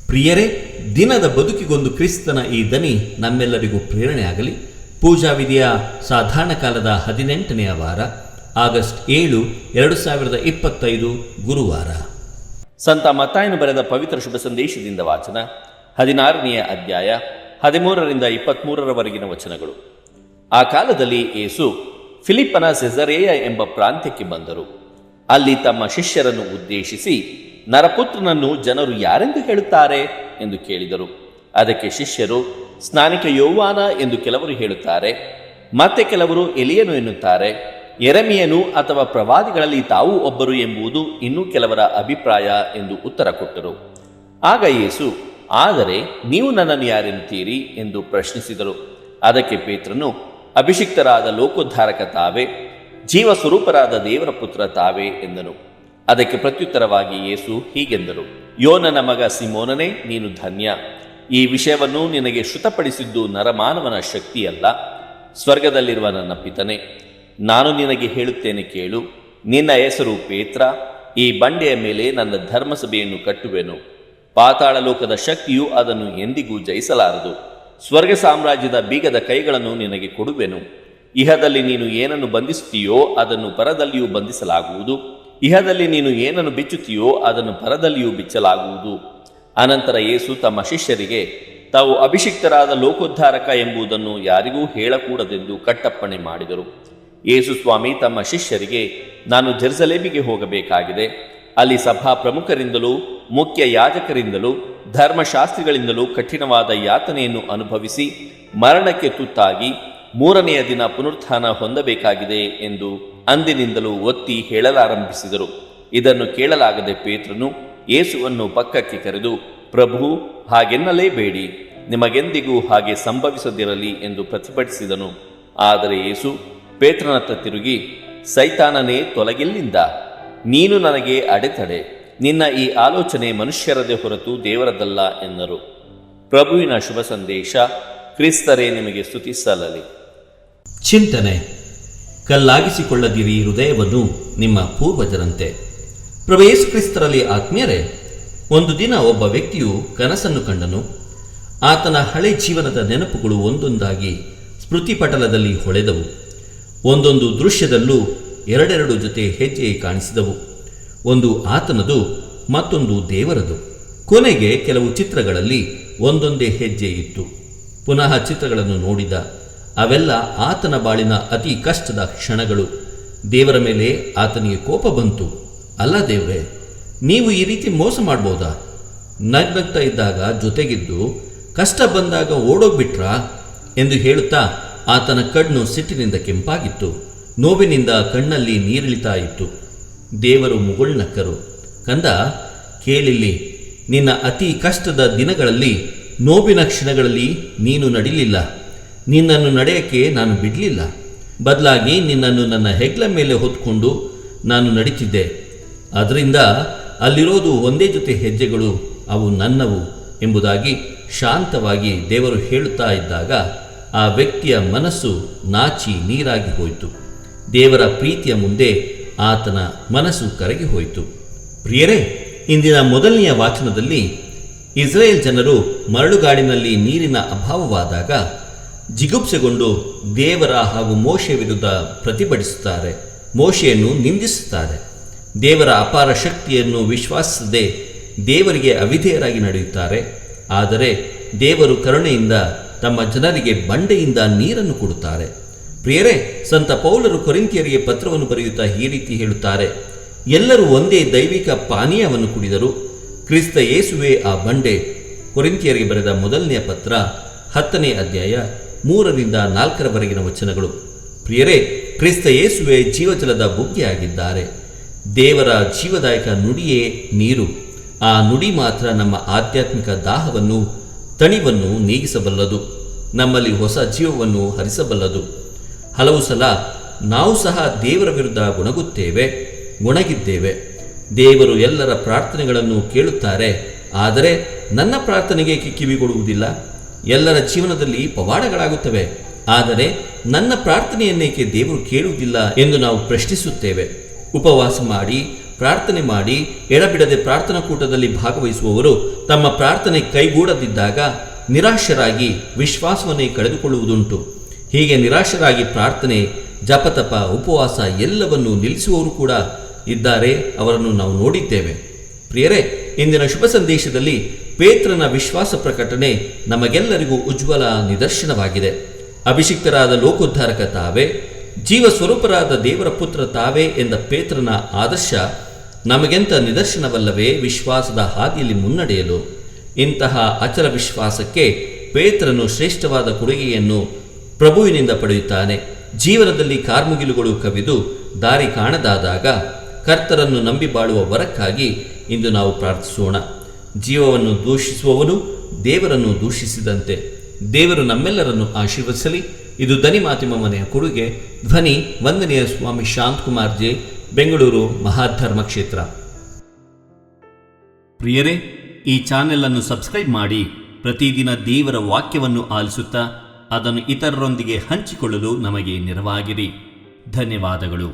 ಪ್ರಿಯರೇ, ದಿನದ ಬದುಕಿಗೊಂದು ಕ್ರಿಸ್ತನ ಈ ದನಿ ನಮ್ಮೆಲ್ಲರಿಗೂ ಪ್ರೇರಣೆಯಾಗಲಿ. ಪೂಜಾ ವಿಧಿಯ ಸಾಧಾರಣ ಕಾಲದ 18ನೆಯ ವಾರ, ಆಗಸ್ಟ್ 7, 2025 ಗುರುವಾರ. ಸಂತ ಮತ್ತಾಯನು ಬರೆದ ಪವಿತ್ರ ಶುಭ ಸಂದೇಶದಿಂದ ವಾಚನ. 16ನೆಯ ಅಧ್ಯಾಯ 13ರಿಂದ 23ರವರೆಗಿನ ವಚನಗಳು. ಆ ಕಾಲದಲ್ಲಿ ಯೇಸು ಫಿಲಿಪ್ಪನ ಸೆಸರೇಯ ಎಂಬ ಪ್ರಾಂತ್ಯಕ್ಕೆ ಬಂದರು. ಅಲ್ಲಿ ತಮ್ಮ ಶಿಷ್ಯರನ್ನು ಉದ್ದೇಶಿಸಿ, ನರಪುತ್ರನನ್ನು ಜನರು ಯಾರೆಂದು ಹೇಳುತ್ತಾರೆ ಎಂದು ಕೇಳಿದರು. ಅದಕ್ಕೆ ಶಿಷ್ಯರು, ಸ್ನಾನಿಕ ಯೋವಾನ ಎಂದು ಕೆಲವರು ಹೇಳುತ್ತಾರೆ, ಮತ್ತೆ ಕೆಲವರು ಎಲಿಯನು ಎನ್ನುತ್ತಾರೆ, ಯೆರೆಮೀಯನು ಅಥವಾ ಪ್ರವಾದಿಗಳಲ್ಲಿ ತಾವು ಒಬ್ಬರು ಎಂಬುದು ಇನ್ನೂ ಕೆಲವರ ಅಭಿಪ್ರಾಯ ಎಂದು ಉತ್ತರ ಕೊಟ್ಟರು. ಆಗ ಯೇಸು, ಆದರೆ ನೀವು ನನ್ನನ್ನು ಯಾರೆನ್ನುತ್ತೀರಿ ಎಂದು ಪ್ರಶ್ನಿಸಿದರು. ಅದಕ್ಕೆ ಪೇತ್ರನು, ಅಭಿಷಿಕ್ತರಾದ ಲೋಕೋದ್ಧಾರಕ ತಾವೇ, ಜೀವ ಸ್ವರೂಪರಾದ ದೇವರ ಪುತ್ರ ತಾವೇ ಎಂದನು. ಅದಕ್ಕೆ ಪ್ರತ್ಯುತ್ತರವಾಗಿ ಯೇಸು ಹೀಗೆಂದರು, ಯೋನನ ಮಗ ಸಿಮೋನನೇ, ನೀನು ಧನ್ಯ. ಈ ವಿಷಯವನ್ನು ನಿನಗೆ ಶ್ರುತಪಡಿಸಿದ್ದು ನರಮಾನವನ ಶಕ್ತಿಯಲ್ಲ, ಸ್ವರ್ಗದಲ್ಲಿರುವ ನನ್ನ ಪಿತನೇ. ನಾನು ನಿನಗೆ ಹೇಳುತ್ತೇನೆ ಕೇಳು. ನಿನ್ನ ಹೆಸರು ಪೇತ್ರ. ಈ ಬಂಡೆಯ ಮೇಲೆ ನನ್ನ ಧರ್ಮಸಭೆಯನ್ನು ಕಟ್ಟುವೆನು. ಪಾತಾಳ ಲೋಕದ ಶಕ್ತಿಯು ಅದನ್ನು ಎಂದಿಗೂ ಜಯಿಸಲಾರದು. ಸ್ವರ್ಗ ಸಾಮ್ರಾಜ್ಯದ ಬೀಗದ ಕೈಗಳನ್ನು ನಿನಗೆ ಕೊಡುವೆನು. ಇಹದಲ್ಲಿ ನೀನು ಏನನ್ನು ಬಂಧಿಸುತ್ತೀಯೋ ಅದನ್ನು ಪರದಲ್ಲಿಯೂ ಬಂಧಿಸಲಾಗುವುದು. ಇಹದಲ್ಲಿ ನೀನು ಏನನ್ನು ಬಿಚ್ಚುತ್ತೀಯೋ ಅದನ್ನು ಪರದಲ್ಲಿಯೂ ಬಿಚ್ಚಲಾಗುವುದು. ಅನಂತರ ಯೇಸು ತಮ್ಮ ಶಿಷ್ಯರಿಗೆ, ತಾವು ಅಭಿಷಿಕ್ತರಾದ ಲೋಕೋದ್ಧಾರಕ ಎಂಬುದನ್ನು ಯಾರಿಗೂ ಹೇಳಕೂಡದೆಂದು ಕಟ್ಟಪ್ಪಣೆ ಮಾಡಿದರು. ಯೇಸು ಸ್ವಾಮಿ ತಮ್ಮ ಶಿಷ್ಯರಿಗೆ, ನಾನು ಜೆರುಸಲೇಮಿಗೆ ಹೋಗಬೇಕಾಗಿದೆ. ಅಲ್ಲಿ ಸಭಾ ಪ್ರಮುಖರಿಂದಲೂ ಮುಖ್ಯ ಯಾಜಕರಿಂದಲೂ ಧರ್ಮಶಾಸ್ತ್ರಿಗಳಿಂದಲೂ ಕಠಿಣವಾದ ಯಾತನೆಯನ್ನು ಅನುಭವಿಸಿ ಮರಣಕ್ಕೆ ತುತ್ತಾಗಿ 3ನೆಯ ದಿನ ಪುನರುತ್ಥಾನ ಹೊಂದಬೇಕಾಗಿದೆ ಎಂದು ಅಂದಿನಿಂದಲೂ ಒತ್ತಿ ಹೇಳಲಾರಂಭಿಸಿದರು. ಇದನ್ನು ಕೇಳಲಾಗದೆ ಪೇತ್ರನು ಯೇಸುವನ್ನು ಪಕ್ಕಕ್ಕೆ ಕರೆದು, ಪ್ರಭು, ಹಾಗೆನ್ನಲೇಬೇಡಿ, ನಿಮಗೆಂದಿಗೂ ಹಾಗೆ ಸಂಭವಿಸದಿರಲಿ ಎಂದು ಪ್ರತಿಭಟಿಸಿದನು. ಆದರೆ ಯೇಸು ಪೇತ್ರನತ್ತ ತಿರುಗಿ, ಸೈತಾನನೇ, ತೊಲಗಿಲ್ಲಿಂದ, ನೀನು ನನಗೆ ಅಡೆತಡೆ. ನಿನ್ನ ಈ ಆಲೋಚನೆ ಮನುಷ್ಯರದೇ ಹೊರತು ದೇವರದಲ್ಲ ಎಂದರು. ಪ್ರಭುವಿನ ಶುಭ ಸಂದೇಶ. ಕ್ರಿಸ್ತರೇ ನಿಮಗೆ ಸ್ತುತಿ ಸಲ್ಲಲಿ. ಚಿಂತನೆ. ಕಲ್ಲಾಗಿಸಿಕೊಳ್ಳದಿರಿ ಹೃದಯವನ್ನು ನಿಮ್ಮ ಪೂರ್ವಜರಂತೆ. ಪ್ರಭು ಯೇಸು ಕ್ರಿಸ್ತರಲ್ಲಿ ಆತ್ಮೀಯರೇ, ಒಂದು ದಿನ ಒಬ್ಬ ವ್ಯಕ್ತಿಯು ಕನಸನ್ನು ಕಂಡನು. ಆತನ ಹಳೆ ಜೀವನದ ನೆನಪುಗಳು ಒಂದೊಂದಾಗಿ ಸ್ಮೃತಿಪಟಲದಲ್ಲಿ ಹೊಳೆದವು. ಒಂದೊಂದು ದೃಶ್ಯದಲ್ಲೂ ಎರಡೆರಡು ಜೊತೆ ಹೆಜ್ಜೆ ಕಾಣಿಸಿದವು. ಒಂದು ಆತನದು, ಮತ್ತೊಂದು ದೇವರದು. ಕೊನೆಗೆ ಕೆಲವು ಚಿತ್ರಗಳಲ್ಲಿ ಒಂದೊಂದೇ ಹೆಜ್ಜೆ ಇತ್ತು. ಪುನಃ ಚಿತ್ರಗಳನ್ನು ನೋಡಿದ. ಅವೆಲ್ಲ ಆತನ ಬಾಳಿನ ಅತಿ ಕಷ್ಟದ ಕ್ಷಣಗಳು. ದೇವರ ಮೇಲೆ ಆತನಿಗೆ ಕೋಪ ಬಂತು. ಅಲ್ಲ ದೇವರೇ, ನೀವು ಈ ರೀತಿ ಮೋಸ ಮಾಡ್ಬೋದಾ? ನಗ್ನಗ್ತಾ ಇದ್ದಾಗ ಜೊತೆಗಿದ್ದು ಕಷ್ಟ ಬಂದಾಗ ಓಡೋಗ್ಬಿಟ್ರಾ ಎಂದು ಹೇಳುತ್ತಾ ಆತನ ಕಣ್ಣು ಸಿಟ್ಟಿನಿಂದ ಕೆಂಪಾಗಿತ್ತು. ನೋವಿನಿಂದ ಕಣ್ಣಲ್ಲಿ ನೀರಿಳಿತಾ ಇತ್ತು. ದೇವರು ಮುಗುಳ್ನಕ್ಕರು. ಕಂದ, ಕೇಳಿಲ್ಲಿ, ನಿನ್ನ ಅತಿ ಕಷ್ಟದ ದಿನಗಳಲ್ಲಿ, ನೋವಿನ ಕ್ಷಣಗಳಲ್ಲಿ ನೀನು ನಡಿಲಿಲ್ಲ. ನಿನ್ನನ್ನು ನಡೆಯಕ್ಕೆ ನಾನು ಬಿಡಲಿಲ್ಲ. ಬದಲಾಗಿ ನಿನ್ನನ್ನು ನನ್ನ ಹೆಗ್ಲ ಮೇಲೆ ಹೊತ್ಕೊಂಡು ನಾನು ನಡೀತಿದ್ದೆ. ಅದರಿಂದ ಅಲ್ಲಿರೋದು ಒಂದೇ ಜೊತೆ ಹೆಜ್ಜೆಗಳು, ಅವು ನನ್ನವು ಎಂಬುದಾಗಿ ಶಾಂತವಾಗಿ ದೇವರು ಹೇಳುತ್ತಾ ಇದ್ದಾಗ ಆ ವ್ಯಕ್ತಿಯ ಮನಸ್ಸು ನಾಚಿ ನೀರಾಗಿ ಹೋಯಿತು. ದೇವರ ಪ್ರೀತಿಯ ಮುಂದೆ ಆತನ ಮನಸ್ಸು ಕರಗಿ ಹೋಯಿತು. ಪ್ರಿಯರೇ, ಇಂದಿನ ಮೊದಲನೆಯ ವಾಚನದಲ್ಲಿ ಇಸ್ರೇಲ್ ಜನರು ಮರಳುಗಾಡಿನಲ್ಲಿ ನೀರಿನ ಅಭಾವವಾದಾಗ ಜಿಗುಪ್ಸೆಗೊಂಡು ದೇವರ ಹಾಗೂ ಮೋಶೆ ವಿರುದ್ಧ ಪ್ರತಿಭಟಿಸುತ್ತಾರೆ. ಮೋಶೆಯನ್ನು ನಿಂದಿಸುತ್ತಾರೆ. ದೇವರ ಅಪಾರ ಶಕ್ತಿಯನ್ನು ವಿಶ್ವಾಸಿಸದೆ ದೇವರಿಗೆ ಅವಿಧೇಯರಾಗಿ ನಡೆಯುತ್ತಾರೆ. ಆದರೆ ದೇವರು ಕರುಣೆಯಿಂದ ತಮ್ಮ ಜನರಿಗೆ ಬಂಡೆಯಿಂದ ನೀರನ್ನು ಕೊಡುತ್ತಾರೆ. ಪ್ರಿಯರೇ, ಸಂತ ಪೌಲರು ಕೊರಿಂಥಿಯರಿಗೆ ಪತ್ರವನ್ನು ಬರೆಯುತ್ತಾ ಈ ರೀತಿ ಹೇಳುತ್ತಾರೆ, ಎಲ್ಲರೂ ಒಂದೇ ದೈವಿಕ ಪಾನೀಯವನ್ನು ಕುಡಿದರು, ಕ್ರಿಸ್ತ ಯೇಸುವೆ ಆ ಬಂಡೆ. ಕೊರಿಂಥಿಯರಿಗೆ ಬರೆದ ಮೊದಲನೆಯ ಪತ್ರ 10ನೇ ಅಧ್ಯಾಯ 3ರಿಂದ 4ರವರೆಗಿನ ವಚನಗಳು. ಪ್ರಿಯರೇ, ಕ್ರಿಸ್ತ ಯೇಸುವೆ ಜೀವಜಲದ ಬುಗ್ಗೆಯಾಗಿದ್ದಾರೆ. ದೇವರ ಜೀವದಾಯಕ ನುಡಿಯೇ ನೀರು. ಆ ನುಡಿ ಮಾತ್ರ ನಮ್ಮ ಆಧ್ಯಾತ್ಮಿಕ ದಾಹವನ್ನು, ತಣಿವನ್ನು ನೀಗಿಸಬಲ್ಲದು. ನಮ್ಮಲ್ಲಿ ಹೊಸ ಜೀವವನ್ನು ಹರಿಸಬಲ್ಲದು. ಹಲವು ಸಲ ನಾವು ಸಹ ದೇವರ ವಿರುದ್ಧ ಗೊಣಗಿದ್ದೇವೆ. ದೇವರು ಎಲ್ಲರ ಪ್ರಾರ್ಥನೆಗಳನ್ನು ಕೇಳುತ್ತಾರೆ, ಆದರೆ ನನ್ನ ಪ್ರಾರ್ಥನೆಗೆ ಕಿವಿಗೊಡುವುದಿಲ್ಲ. ಎಲ್ಲರ ಜೀವನದಲ್ಲಿ ಪವಾಡಗಳಾಗುತ್ತವೆ, ಆದರೆ ನನ್ನ ಪ್ರಾರ್ಥನೆಯನ್ನೇಕೆ ದೇವರು ಕೇಳುವುದಿಲ್ಲ ಎಂದು ನಾವು ಪ್ರಶ್ನಿಸುತ್ತೇವೆ. ಉಪವಾಸ ಮಾಡಿ ಪ್ರಾರ್ಥನೆ ಮಾಡಿ ಎಡಬಿಡದೆ ಪ್ರಾರ್ಥನಾ ಕೂಟದಲ್ಲಿ ಭಾಗವಹಿಸುವವರು ತಮ್ಮ ಪ್ರಾರ್ಥನೆ ಕೈಗೂಡದಿದ್ದಾಗ ನಿರಾಶರಾಗಿ ವಿಶ್ವಾಸವನ್ನೇ ಕಳೆದುಕೊಳ್ಳುವುದುಂಟು. ಹೀಗೆ ನಿರಾಶರಾಗಿ ಪ್ರಾರ್ಥನೆ, ಜಪತಪ, ಉಪವಾಸ ಎಲ್ಲವನ್ನೂ ನಿಲ್ಲಿಸುವವರು ಕೂಡ ಇದ್ದಾರೆ. ಅವರನ್ನು ನಾವು ನೋಡಿದ್ದೇವೆ. ಪ್ರಿಯರೇ, ಇಂದಿನ ಶುಭ ಸಂದೇಶದಲ್ಲಿ ಪೇತ್ರನ ವಿಶ್ವಾಸ ಪ್ರಕಟಣೆ ನಮಗೆಲ್ಲರಿಗೂ ಉಜ್ವಲ ನಿದರ್ಶನವಾಗಿದೆ. ಅಭಿಷಿಕ್ತರಾದ ಲೋಕೋದ್ಧಾರಕ ತಾವೇ, ಜೀವ ಸ್ವರೂಪರಾದ ದೇವರ ಪುತ್ರ ತಾವೇ ಎಂದ ಪೇತ್ರನ ಆದರ್ಶ ನಮಗೆಂತ ನಿದರ್ಶನವಲ್ಲವೇ ವಿಶ್ವಾಸದ ಹಾದಿಯಲ್ಲಿ ಮುನ್ನಡೆಯಲು? ಇಂತಹ ಅಚಲ ವಿಶ್ವಾಸಕ್ಕೆ ಪೇತ್ರನು ಶ್ರೇಷ್ಠವಾದ ಕೊಡುಗೆಯನ್ನು ಪ್ರಭುವಿನಿಂದ ಪಡೆಯುತ್ತಾನೆ. ಜೀವನದಲ್ಲಿ ಕಾರ್ಮುಗಿಲುಗಳು ಕವಿದು ದಾರಿ ಕಾಣದಾದಾಗ ಕರ್ತರನ್ನು ನಂಬಿ ಬಾಳುವ ವರಕ್ಕಾಗಿ ಇಂದು ನಾವು ಪ್ರಾರ್ಥಿಸೋಣ. ಜೀವವನ್ನು ದೂಷಿಸುವವನು ದೇವರನ್ನು ದೂಷಿಸಿದಂತೆ. ದೇವರು ನಮ್ಮೆಲ್ಲರನ್ನು ಆಶೀರ್ವದಿಸಲಿ. ಇದು ಧ್ವನಿ ಮಾಧ್ಯಮ ಮನೆಯ ಕೊಡುಗೆ. ಧ್ವನಿ ವಂದನೆಯ ಸ್ವಾಮಿ ಶಾಂತಕುಮಾರ್ ಜೆ, ಬೆಂಗಳೂರು ಮಹಾಧರ್ಮ ಕ್ಷೇತ್ರ. ಪ್ರಿಯರೇ, ಈ ಚಾನೆಲ್ ಅನ್ನು ಸಬ್ಸ್ಕ್ರೈಬ್ ಮಾಡಿ ಪ್ರತಿದಿನ ದೇವರ ವಾಕ್ಯವನ್ನು ಆಲಿಸುತ್ತಾ ಅದನ್ನು ಇತರರೊಂದಿಗೆ ಹಂಚಿಕೊಳ್ಳಲು ನಮಗೆ ನೆರವಾಗಿರಿ. ಧನ್ಯವಾದಗಳು.